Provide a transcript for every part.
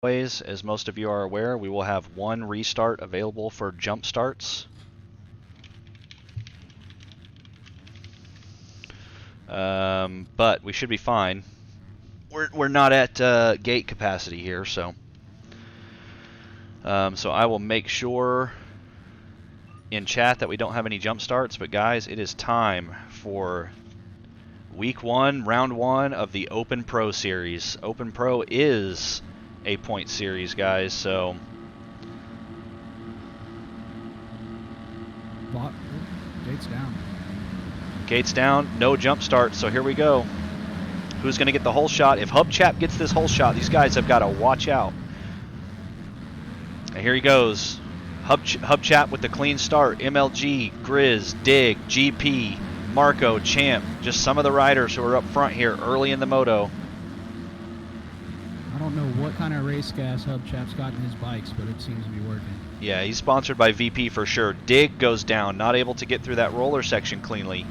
As most of you are aware, we will have one restart available for jump starts. But we should be fine. We're not at gate capacity here, so I will make sure in chat that we don't have any jump starts. But guys, it is time for week 1, round 1 of the Open Pro series. Open Pro is a point series, guys, so gates down. Gates down, no jump start, so here we go. Who's going to get the whole shot? If Hubchap gets this whole shot, these guys have got to watch out. And here he goes. Hubchap with the clean start. MLG, Grizz, Dig, GP, Marco, Champ. Just some of the riders who are up front here early in the moto. I don't know what kind of race gas Hubchap's got in his bikes, but it seems to be working. Yeah, he's sponsored by VP for sure. Dig goes down, not able to get through that roller section cleanly.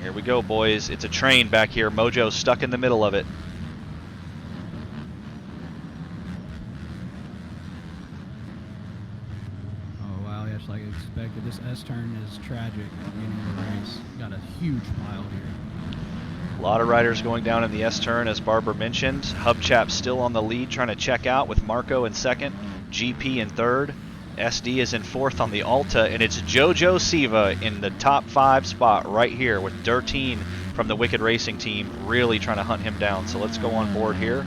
Here we go, boys. It's a train back here. Mojo stuck in the middle of it. Oh, wow. Yes, like expected. This S-turn is tragic at the beginning of the race. Got a huge pile here. A lot of riders going down in the S-turn, as Barber mentioned. Hubchap still on the lead, trying to check out with Marco in second, GP in third. SD is in fourth on the Alta, and it's Jojo Siva in the top 5 spot right here with Dirteen from the Wicked Racing team really trying to hunt him down. So let's go on board here.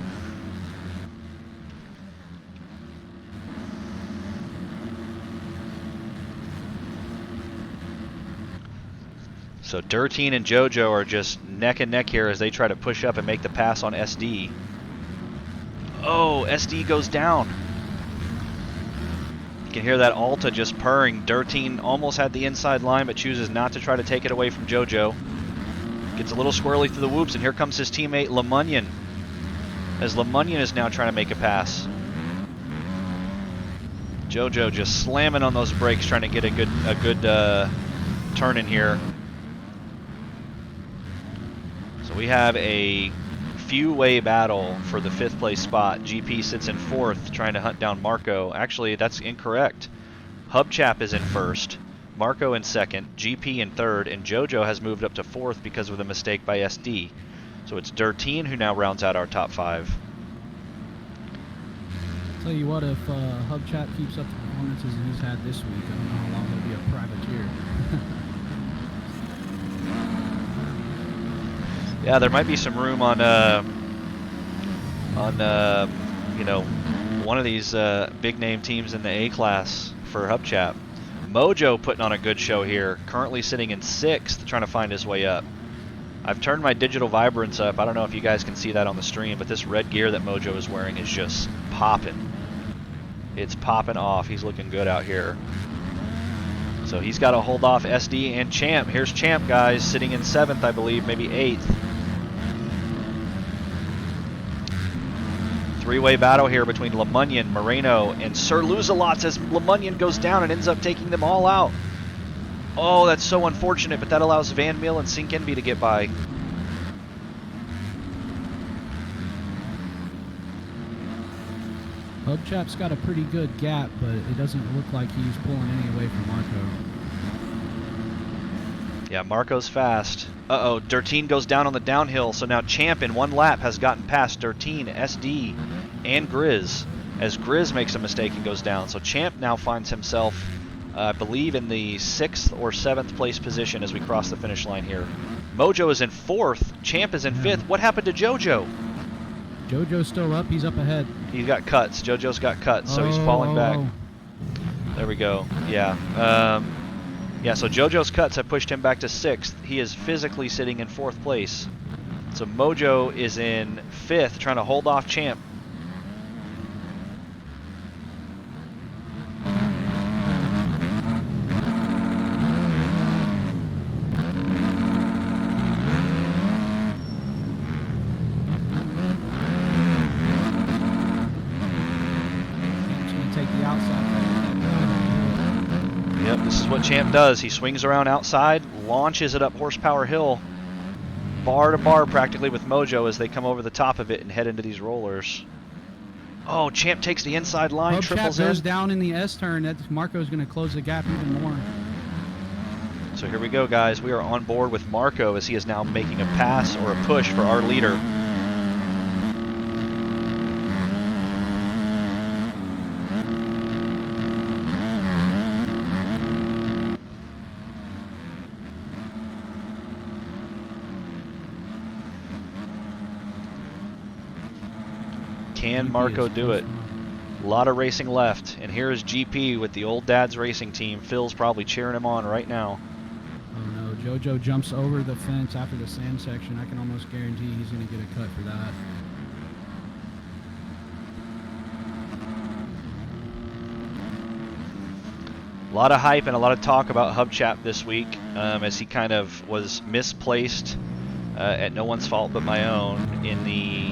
So Dirteen and Jojo are just neck and neck here as they try to push up and make the pass on SD. Oh, SD goes down. You can hear that Alta just purring. Dirteen almost had the inside line, but chooses not to try to take it away from Jojo. Gets a little squirrely through the whoops, and here comes his teammate LeMunyon, as LeMunyon is now trying to make a pass. Jojo just slamming on those brakes, trying to get a good turn in here. So we have a few-way battle for the 5th place spot. GP sits in 4th, trying to hunt down Marco. Actually, that's incorrect. Hubchap is in 1st, Marco in 2nd, GP in 3rd, and Jojo has moved up to 4th because of the mistake by SD. So it's Dirteen who now rounds out our top 5. Tell you what, if Hubchap keeps up the performances he's had this week, I don't know how long he'll be a privateer. Yeah, there might be some room on you know, one of these big name teams in the A class for Hubchap. Mojo putting on a good show here, currently sitting in 6th, trying to find his way up. I've turned my digital vibrance up. I don't know if you guys can see that on the stream, but this red gear that Mojo is wearing is just popping. It's popping off. He's looking good out here. So he's got to hold off SD and Champ. Here's Champ, guys, sitting in 7th, I believe, maybe 8th. Three-way battle here between LeMunyon, Moreno, and Sir Lose-A-Lots as LeMunyon goes down and ends up taking them all out. Oh, that's so unfortunate, but that allows Van Meel and Sink Envy to get by. Hubchap's got a pretty good gap, but it doesn't look like he's pulling any away from Marco. Yeah, Marco's fast. Uh-oh, Dirteen goes down on the downhill, so now Champ in 1 lap has gotten past Dirteen, SD, and Grizz, as Grizz makes a mistake and goes down. So Champ now finds himself, I believe, in the 6th or 7th place position as we cross the finish line here. Mojo is in 4th, Champ is in 5th. What happened to Jojo? Jojo's still up, he's up ahead. He's got cuts. Jojo's got cuts, so he's falling back. There we go. Yeah. Yeah, so Jojo's cuts have pushed him back to 6th. He is physically sitting in 4th place. So Mojo is in 5th, trying to hold off Champ. Yep, this is what Champ does. He swings around outside, launches it up Horsepower Hill, bar to bar practically with Mojo as they come over the top of it and head into these rollers. Oh, Champ takes the inside line, Hubcap triples in. goes down in the S turn. Marco's going to close the gap even more. So here we go, guys. We are on board with Marco as he is now making a pass or a push for our leader. Can Marco do it? A lot of racing left, and here is GP with the old dad's racing team. Phil's probably cheering him on right now. Oh no, JoJo jumps over the fence after the sand section. I can almost guarantee he's going to get a cut for that. A lot of hype and a lot of talk about Hubchap this week as he kind of was misplaced at no one's fault but my own in the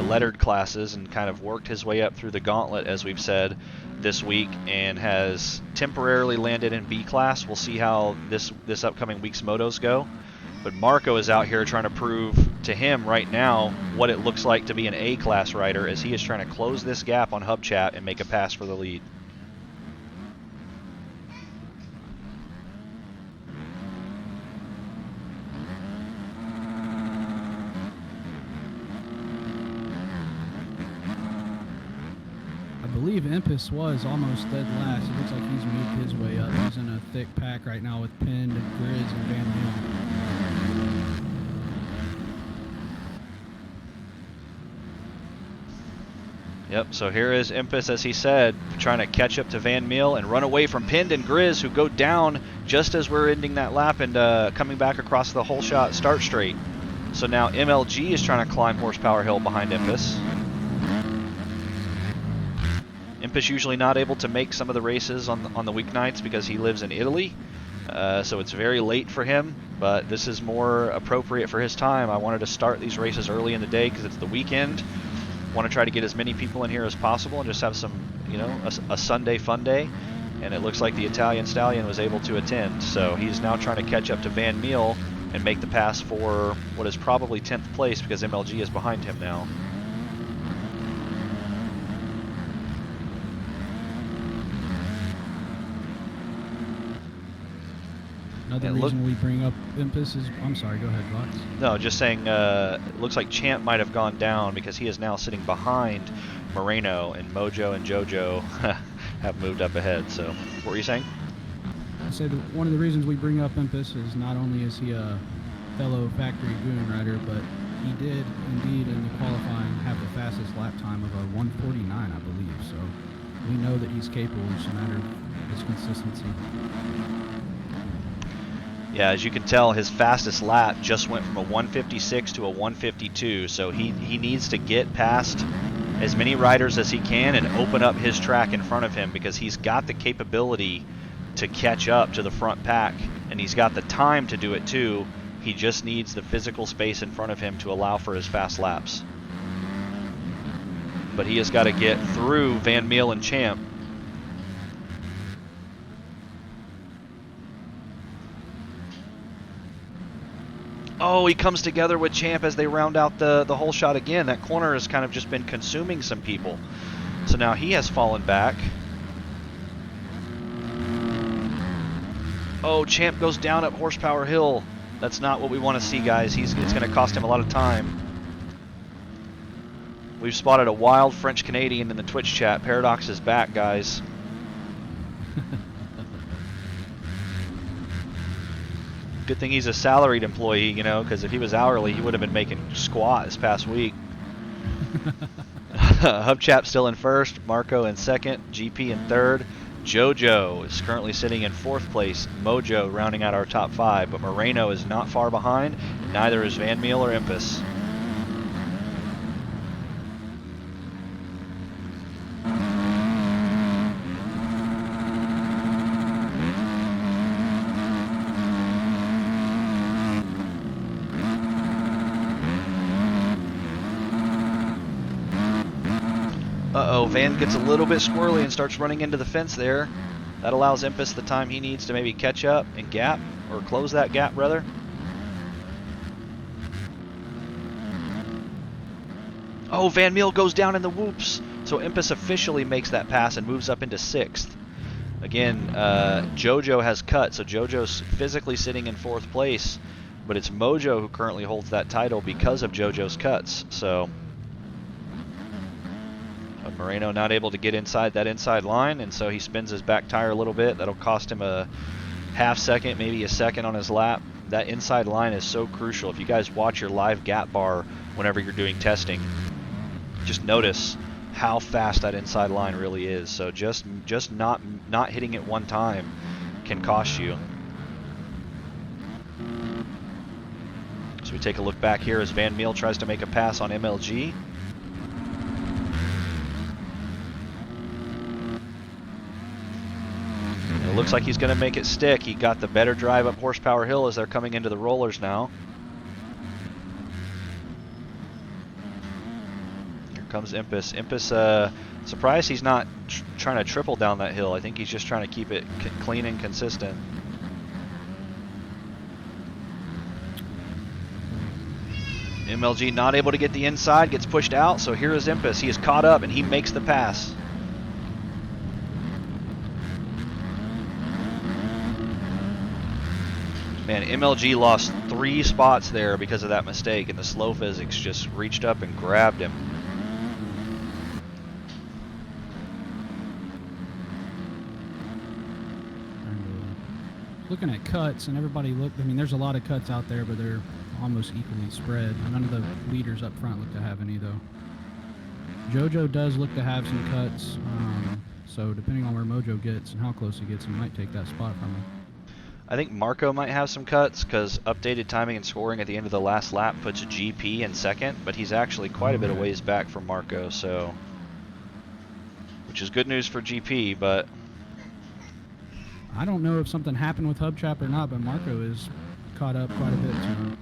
lettered classes and kind of worked his way up through the gauntlet, as we've said, this week, and has temporarily landed in B class. We'll see how this upcoming week's motos go. But Marco is out here trying to prove to him right now what it looks like to be an A class rider as he is trying to close this gap on Hubchat and make a pass for the lead. I believe Impus was almost dead last. It looks like he's moved his way up. He's in a thick pack right now with Pinned and Grizz and Van Meel. Yep, so here is Impus, as he said, trying to catch up to Van Meel and run away from Pinned and Grizz, who go down just as we're ending that lap and coming back across the whole shot start straight. So now MLG is trying to climb Horsepower Hill behind Impus. Impus usually not able to make some of the races on the weeknights because he lives in Italy, so it's very late for him, but this is more appropriate for his time. I wanted to start these races early in the day because it's the weekend. Want to try to get as many people in here as possible and just have some, you know, a Sunday fun day, and it looks like the Italian Stallion was able to attend, so he's now trying to catch up to Van Meel and make the pass for what is probably 10th place because MLG is behind him now. Another reason we bring up Impus is... I'm sorry, go ahead, Vox. No, just saying it looks like Champ might have gone down because he is now sitting behind Moreno, and Mojo and JoJo have moved up ahead. So, what were you saying? I said one of the reasons we bring up Impus is not only is he a fellow factory goon rider, but he did indeed in the qualifying have the fastest lap time of a 1:49, I believe. So we know that he's capable. It's a matter of his consistency. Yeah, as you can tell, his fastest lap just went from a 1:56 to a 1:52, so he needs to get past as many riders as he can and open up his track in front of him because he's got the capability to catch up to the front pack, and he's got the time to do it too. He just needs the physical space in front of him to allow for his fast laps. But he has got to get through Van Meel and Champ. Oh, he comes together with Champ as they round out the whole shot again. That corner has kind of just been consuming some people. So now he has fallen back. Oh, Champ goes down up Horsepower Hill. That's not what we want to see, guys. It's going to cost him a lot of time. We've spotted a wild French Canadian in the Twitch chat. Paradox is back, guys. Good thing he's a salaried employee, you know, because if he was hourly, he would have been making squat this past week. Hubchap still in first, Marco in second, GP in third. JoJo is currently sitting in fourth place, Mojo rounding out our top five, but Moreno is not far behind, and neither is Van Meel or Impus. Uh-oh, Van gets a little bit squirrely and starts running into the fence there. That allows Impus the time he needs to maybe catch up and gap, or close that gap, rather. Oh, Van Meel goes down in the whoops. So Impus officially makes that pass and moves up into 6th. Again, JoJo has cut, so JoJo's physically sitting in 4th place, but it's Mojo who currently holds that title because of JoJo's cuts. So Moreno not able to get inside that inside line, and so he spins his back tire a little bit. That'll cost him a half second, maybe a second on his lap. That inside line is so crucial. If you guys watch your live gap bar whenever you're doing testing, just notice how fast that inside line really is. So just not hitting it one time can cost you. So we take a look back here as Van Meel tries to make a pass on MLG. It looks like he's going to make it stick. He got the better drive up Horsepower Hill as they're coming into the rollers now. Here comes Impus. Impus, surprised he's not trying to triple down that hill. I think he's just trying to keep it clean and consistent. MLG not able to get the inside, gets pushed out, so here is Impus. He is caught up and he makes the pass. Man, MLG lost 3 spots there because of that mistake, and the slow physics just reached up and grabbed him. Looking at cuts, and everybody I mean, there's a lot of cuts out there, but they're almost equally spread. None of the leaders up front look to have any, though. JoJo does look to have some cuts, so depending on where Mojo gets and how close he gets, he might take that spot from him. I think Marco might have some cuts because updated timing and scoring at the end of the last lap puts GP in 2nd, but he's actually quite a bit of ways back from Marco, so which is good news for GP, but I don't know if something happened with Hubchap or not, but Marco is caught up quite a bit to him.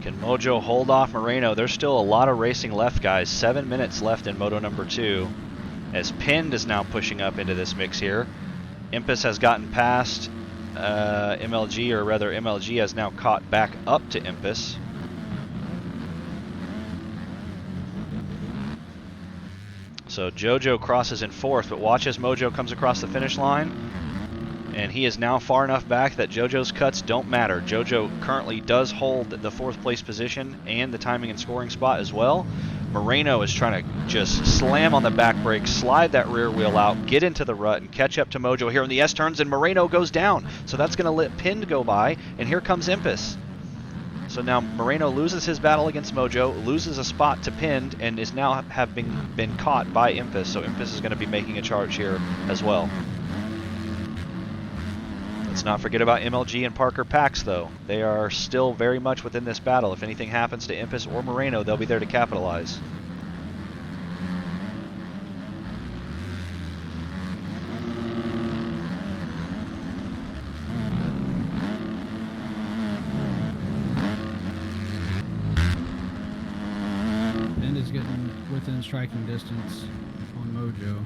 can Mojo hold off Moreno? There's still a lot of racing left, guys. 7 minutes left in Moto number 2. As Pinned is now pushing up into this mix here. Impus has gotten past MLG, or rather MLG has now caught back up to Impus. So Jojo crosses in 4th, but watch as Mojo comes across the finish line. And he is now far enough back that Jojo's cuts don't matter. Jojo currently does hold the 4th place position and the timing and scoring spot as well. Moreno is trying to just slam on the back brake, slide that rear wheel out, get into the rut, and catch up to Mojo here in the S-turns, and Moreno goes down. So that's going to let Pinned go by, and here comes Impus. So now Moreno loses his battle against Mojo, loses a spot to Pinned, and is now been caught by Impus. So Impus is going to be making a charge here as well. Let's not forget about MLG and Parker Pax, though. They are still very much within this battle. If anything happens to Impus or Moreno, they'll be there to capitalize. Pinned is getting within striking distance on Mojo.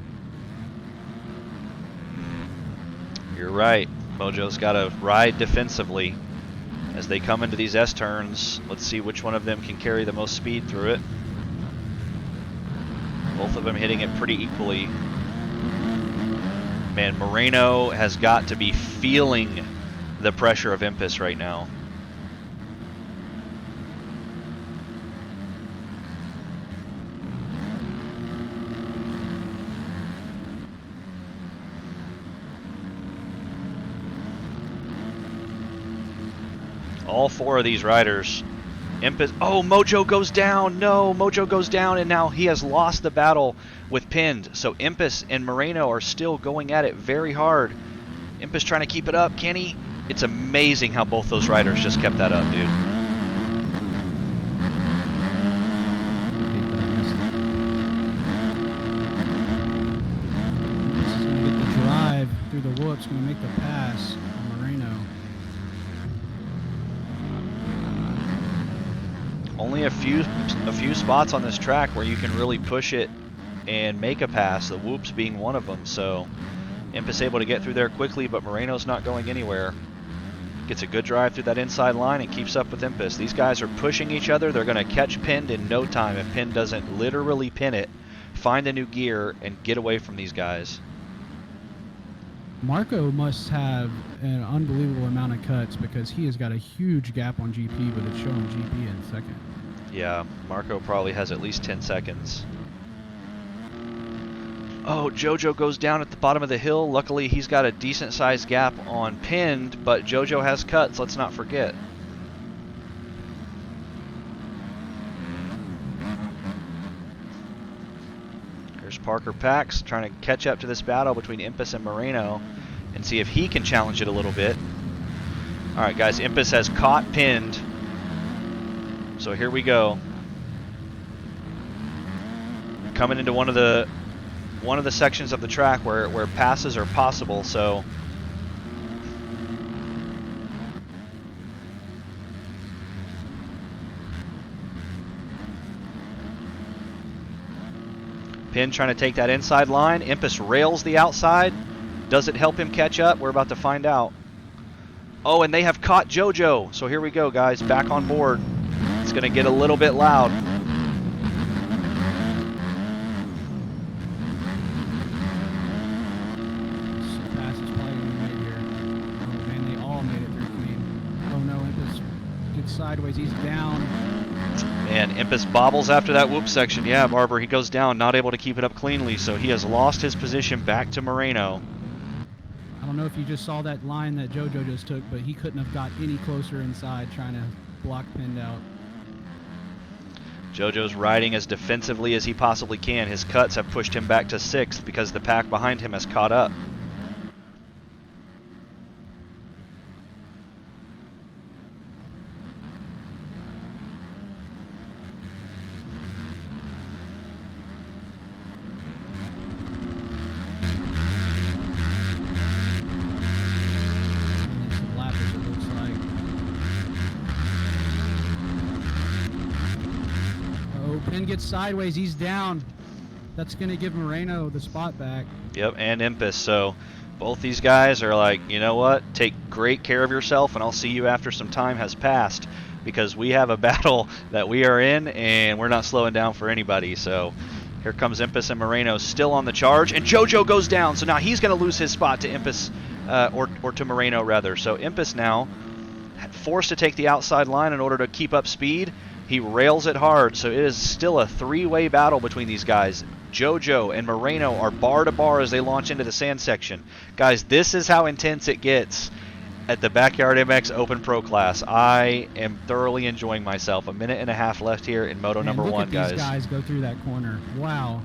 You're right. Mojo's got to ride defensively. As they come into these S turns, let's see which one of them can carry the most speed through it. Both of them hitting it pretty equally. Man, Moreno has got to be feeling the pressure of Impus right now. All four of these riders. Impus, oh, Mojo goes down. No, Mojo goes down, and now he has lost the battle with Pinned. So Impus and Moreno are still going at it very hard. Impus trying to keep it up. Can he? It's amazing how both those riders just kept that up, dude. This is going to get the drive through the whoops, going to make the pass on Moreno. Only a few spots on this track where you can really push it and make a pass, the whoops being one of them. So Impus able to get through there quickly, but Moreno's not going anywhere. Gets a good drive through that inside line and keeps up with Impus. These guys are pushing each other. They're going to catch Pinned in no time if Pinned doesn't literally pin it, find a new gear, and get away from these guys. Marco must have an unbelievable amount of cuts because he has got a huge gap on GP, but it's showing GP in second. Yeah, Marco probably has at least 10 seconds. Oh, Jojo goes down at the bottom of the hill. Luckily, he's got a decent-sized gap on Pinned, but Jojo has cuts, let's not forget. Here's Parker Pax trying to catch up to this battle between Impus and Moreno and see if he can challenge it a little bit. All right, guys, Impus has caught Pinned. So here we go. Coming into one of the sections of the track where passes are possible, so Pin trying to take that inside line. Impus rails the outside. Does it help him catch up? We're about to find out. Oh, and they have caught Jojo. So here we go, guys, back on board. It's going to get a little bit loud. Sideways, he's down. And Impus bobbles after that whoop section. Yeah, Barber, he goes down, not able to keep it up cleanly, so he has lost his position back to Moreno. I don't know if you just saw that line that Jojo just took, but he couldn't have got any closer inside trying to block Pinned out. Jojo's riding as defensively as he possibly can. His cuts have pushed him back to 6th because the pack behind him has caught up. Pin gets sideways, he's down. That's going to give Moreno the spot back. Yep, and Impus. So both these guys are like, you know what? Take great care of yourself, and I'll see you after some time has passed, because we have a battle that we are in, and we're not slowing down for anybody. So here comes Impus and Moreno still on the charge, and Jojo goes down. So now he's going to lose his spot to Impus, or to Moreno, rather. So Impus now forced to take the outside line in order to keep up speed. He rails it hard, so it is still a three-way battle between these guys. Jojo and Moreno are bar to bar as they launch into the sand section. Guys, this is how intense it gets at the Backyard MX Open Pro class. I am thoroughly enjoying myself. A minute and a half left here in Moto number 1, guys. Look at these guys go through that corner. Wow.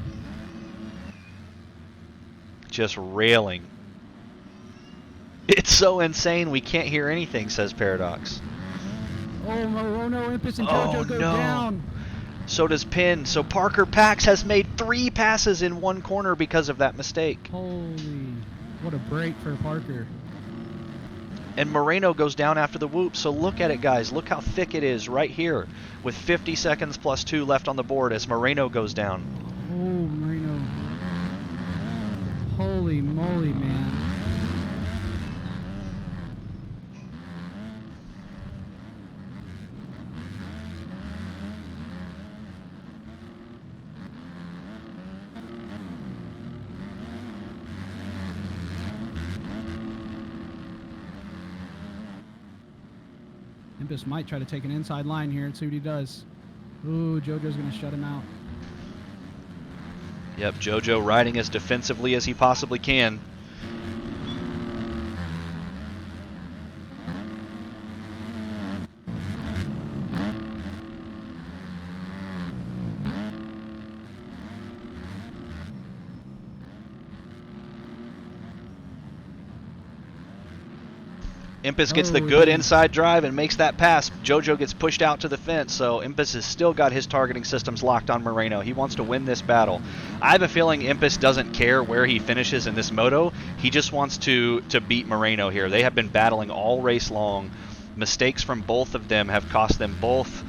Just railing. It's so insane we can't hear anything, says Paradox. Oh no, Impus and Jojo go down. So does Pin. So Parker Pax has made 3 passes in one corner because of that mistake. Holy, what a break for Parker. And Moreno goes down after the whoop. So look at it, guys. Look how thick it is right here with 50 seconds plus 2 left on the board as Moreno goes down. Oh, Moreno. Holy moly, man. Impus might try to take an inside line here and see what he does. Ooh, JoJo's going to shut him out. Yep, JoJo riding as defensively as he possibly can. Impus gets the good inside drive and makes that pass. JoJo gets pushed out to the fence, so Impus has still got his targeting systems locked on Moreno. He wants to win this battle. I have a feeling Impus doesn't care where he finishes in this moto. He just wants to beat Moreno here. They have been battling all race long. Mistakes from both of them have cost them both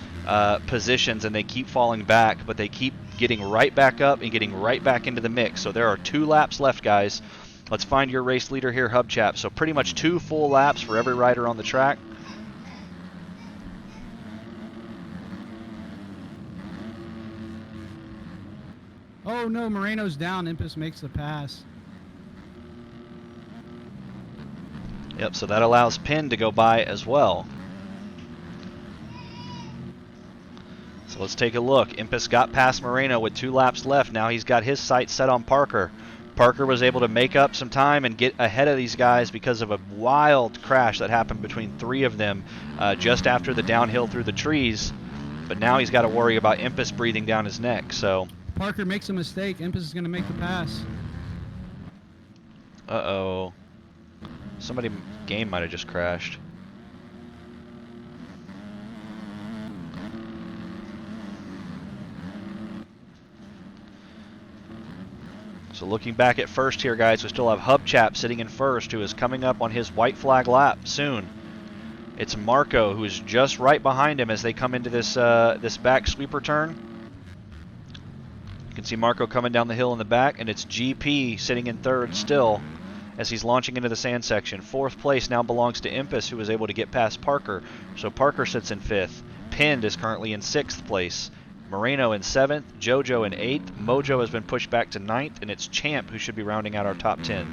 positions, and they keep falling back, but they keep getting right back up and getting right back into the mix. So there are 2 laps left, guys. Let's find your race leader here, Hub Chap. So pretty much 2 full laps for every rider on the track. Oh no, Moreno's down. Impus makes the pass. Yep, so that allows Penn to go by as well. So let's take a look. Impus got past Moreno with 2 laps left. Now he's got his sights set on Parker. Parker was able to make up some time and get ahead of these guys because of a wild crash that happened between 3 of them just after the downhill through the trees. But now he's got to worry about Impus breathing down his neck. So Parker makes a mistake. Impus is going to make the pass. uh-oh. Somebody game might have just crashed. So looking back at first here, guys, we still have Hub Chap sitting in first, who is coming up on his white flag lap soon. It's Marco, who is just right behind him as they come into this this back sweeper turn. You can see Marco coming down the hill in the back, and it's GP sitting in third still as he's launching into the sand section. 4th place now belongs to Impus, who was able to get past Parker. So Parker sits in 5th. Pinned is currently in 6th place. Moreno in 7th, JoJo in 8th, Mojo has been pushed back to 9th, and it's Champ who should be rounding out our top 10.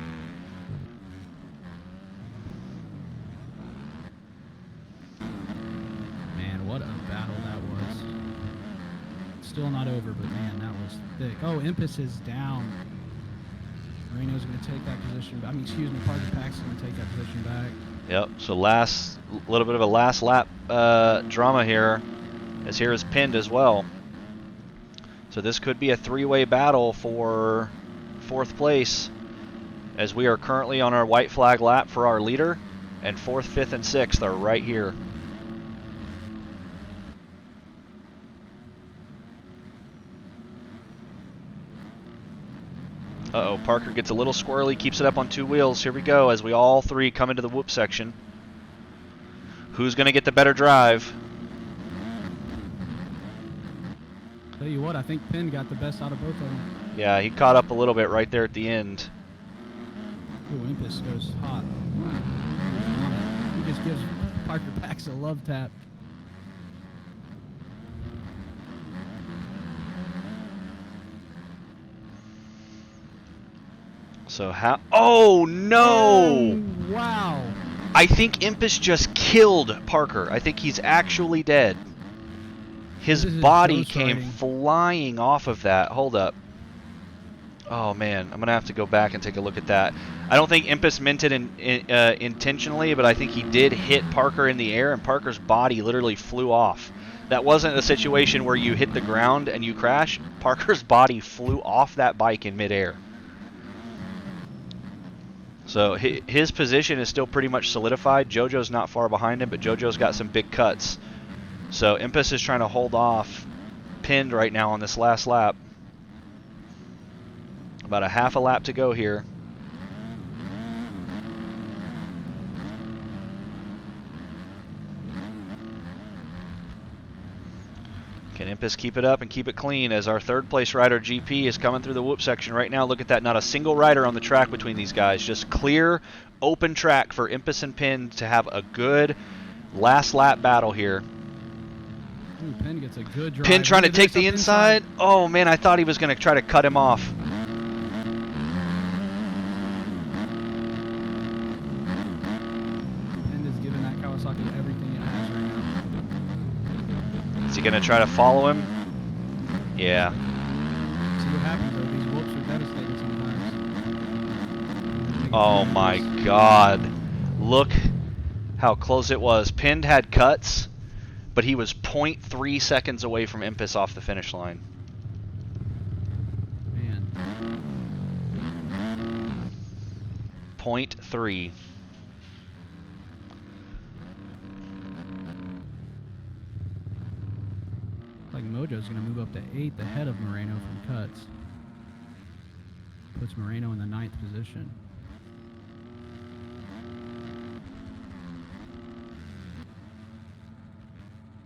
Man, what a battle that was. Still not over, but man, that was thick. Oh, Impus is down. Moreno's going to take that position. I mean, excuse me, Parker Pack's going to take that position back. Yep, so little bit of a last lap drama here, as here is Pinned as well. So this could be a 3-way battle for 4th place, as we are currently on our white flag lap for our leader, and 4th, 5th, and 6th are right here. Uh-oh, Parker gets a little squirrely, keeps it up on 2 wheels. Here we go, as we all 3 come into the whoop section. Who's going to get the better drive? Tell you what, I think Penn got the best out of both of them. Yeah, he caught up a little bit right there at the end. Ooh, Impus goes hot. He just gives Parker Pax a love tap. So how... Oh, no! Wow. I think Impus just killed Parker. I think he's actually dead. His body came flying off of that. Hold up. Oh, man. I'm going to have to go back and take a look at that. I don't think Impus meant it intentionally, but I think he did hit Parker in the air, and Parker's body literally flew off. That wasn't a situation where you hit the ground and you crash. Parker's body flew off that bike in midair. So his position is still pretty much solidified. JoJo's not far behind him, but JoJo's got some big cuts. So Impus is trying to hold off Pinned right now on this last lap. About a half a lap to go here. Can Impus keep it up and keep it clean as our 3rd place rider GP is coming through the whoop section right now? Look at that, not a single rider on the track between these guys. Just clear, open track for Impus and Penn to have a good last lap battle here. Ooh, Penn gets a good drive. Penn trying to take the inside. Oh man, I thought he was going to try to cut him off. Penn is giving that Kawasaki everything it has right now. gonna try to follow him? Yeah. See what happens though. These whoops are devastating sometimes. Make it Oh too my obvious. God. Look how close it was. Pinned had cuts, but he was 0.3 seconds away from Impus off the finish line. Man. 0.3. Like Mojo's going to move up to 8th ahead of Moreno from cuts. Puts Moreno in the 9th position.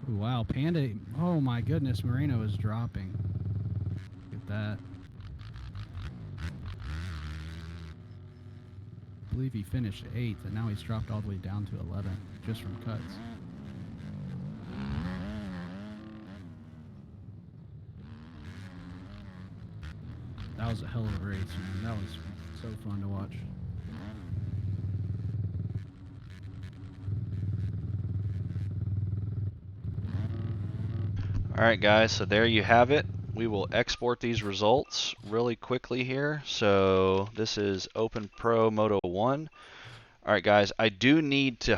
Ooh, wow, Panda. Oh my goodness, Moreno is dropping. Look at that. I believe he finished 8th, and now he's dropped all the way down to 11th just from cuts. That was a hell of a race, man. That was so fun to watch. Alright guys, so there you have it. We will export these results really quickly here. So this is Open Pro Moto 1. Alright guys, I do need to